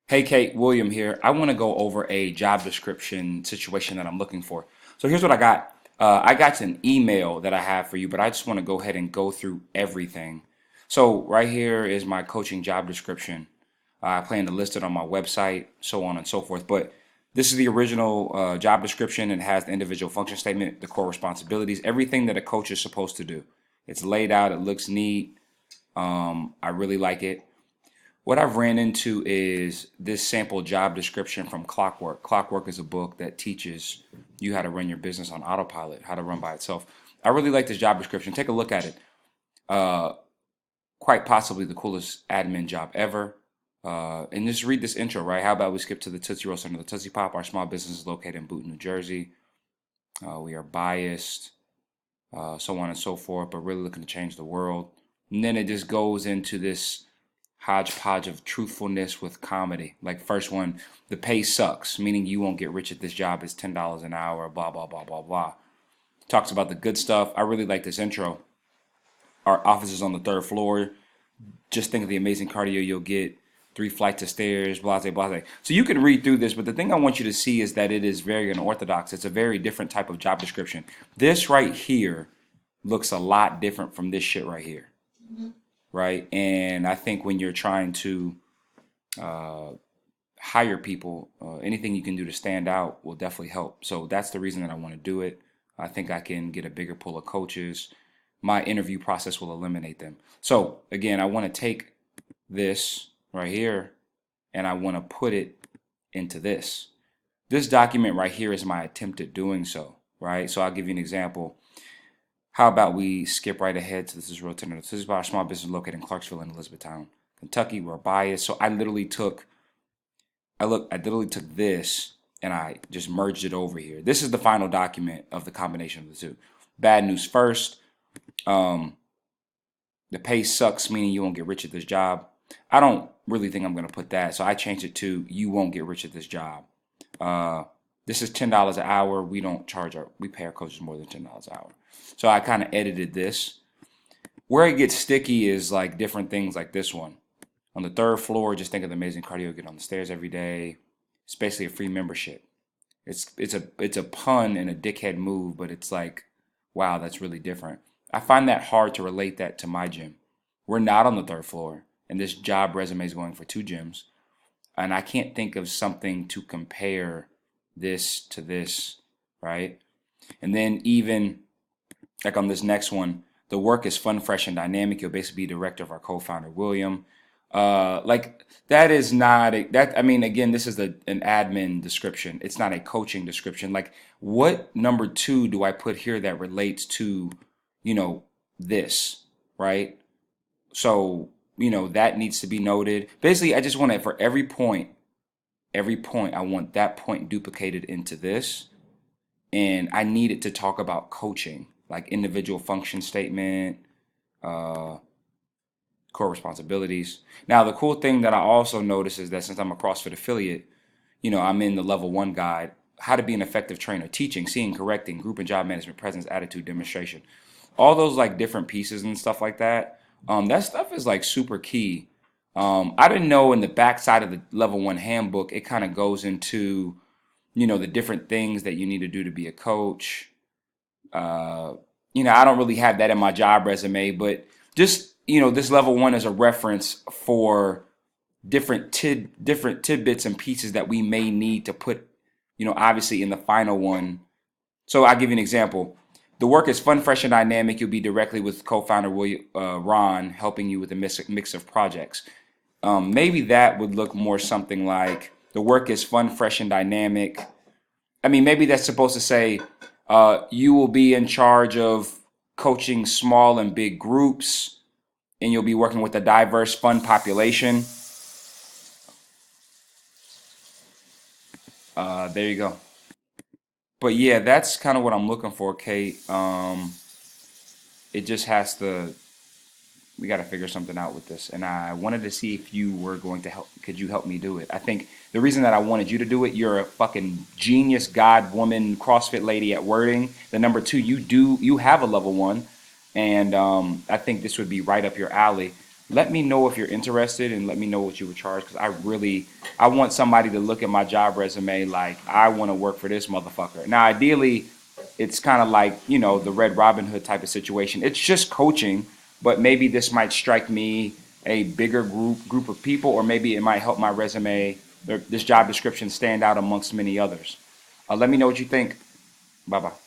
Hey Kate, William here. I want to go over a job description situation that I'm looking for. So here's what I got. I got an email that I have for you, but I just want to go ahead and go through everything. So right here is my coaching job description. I plan to list it on my website, so on and so forth. But this is the original job description. It has the individual function statement, the core responsibilities, everything that a coach is supposed to do. It's laid out. It looks neat. I really like it. What I've ran into is this sample job description from Clockwork. Clockwork is a book that teaches you how to run your business on autopilot, how to run by itself. I really like this job description. Take a look at it. Uh, Quite possibly the coolest admin job ever. And just read this intro, right? How about we skip to the Tootsie Roll Center, the Tootsie Pop? Our small business is located in Boonton, New Jersey. We are biased, so on and so forth, but really looking to change the world. And then it just goes into this hodgepodge of truthfulness with comedy. Like first one, the pay sucks, meaning you won't get rich at this job. It's $10 an hour, blah blah blah blah blah. Talks about the good stuff. I really like this intro. Our office is on the third floor. Just think of the amazing cardio you'll get. 3 flights of stairs, blah blah blah. So you can read through this, but the thing I want you to see is that it is very unorthodox. It's a very different type of job description. This right here looks a lot different from this shit right here, right? And I think when you're trying to hire people, anything you can do to stand out will definitely help. So that's the reason that I want to do it. I think I can get a bigger pool of coaches. My interview process will eliminate them. So again, I want to take this right here and I want to put it into this. This document right here is my attempt at doing so, right? So I'll give you an example. How about we skip right ahead to this is Road This is about a small business located in Clarksville and Elizabethtown, Kentucky. We're biased. So I literally took this and I just merged it over here. This is the final document of the combination of the two. Bad news first. Um, the pay sucks, meaning you won't get rich at this job. I don't really think I'm going to put that. So I changed it to you won't get rich at this job. Uh, this is $10 an hour. We pay our coaches more than $10 an hour. So I kind of edited this. Where it gets sticky is like different things like this one. On the third floor, just think of the amazing cardio you get on the stairs every day. It's basically a free membership. It's a pun and a dickhead move, but it's like, wow, that's really different. I find that hard to relate that to my gym. We're not on the third floor, and this job resume is going for 2 gyms, and I can't think of something to compare this to this, right? And then even like on this next one, the work is fun, fresh, and dynamic. You'll basically be director of our co-founder, William. Like that is not I mean, again, this is an admin description. It's not a coaching description. Like what number two do I put here that relates to, you know, this, right? So, that needs to be noted. Basically, I just want it for every point, I want that point duplicated into this. And I need it to talk about coaching, like individual function statement, uh, core responsibilities. Now, the cool thing that I also notice is that since I'm a CrossFit affiliate, I'm in the level one guide, how to be an effective trainer, teaching, seeing, correcting, group and job management, presence, attitude, demonstration. All those like different pieces and stuff like that. That stuff is like super key. I didn't know in the backside of the level one handbook, it kind of goes into, the different things that you need to do to be a coach. Uh, I don't really have that in my job resume, but just, this level one is a reference for different tidbits and pieces that we may need to put, obviously in the final one. So I'll give you an example. The work is fun, fresh, and dynamic. You'll be directly with co-founder Ron, helping you with a mix of projects. Maybe that would look more something like the work is fun, fresh, and dynamic. I mean, maybe that's supposed to say you will be in charge of coaching small and big groups, and you'll be working with a diverse, fun population. There you go. But yeah, that's kind of what I'm looking for, Kate. It just has to. We got to figure something out with this, and I wanted to see if you were going to help. Could you help me do it? I think the reason that I wanted you to do it, you're a fucking genius, God, woman, CrossFit lady at wording. The number two, you have a level one, and I think this would be right up your alley. Let me know if you're interested, and let me know what you would charge because I really I want somebody to look at my job resume like I want to work for this motherfucker. Now, ideally, it's kind of like, you know, the Red Robin Hood type of situation. It's just coaching, but maybe this might strike me a bigger group of people, or maybe it might help my resume, or this job description stand out amongst many others. Let me know what you think. Bye bye.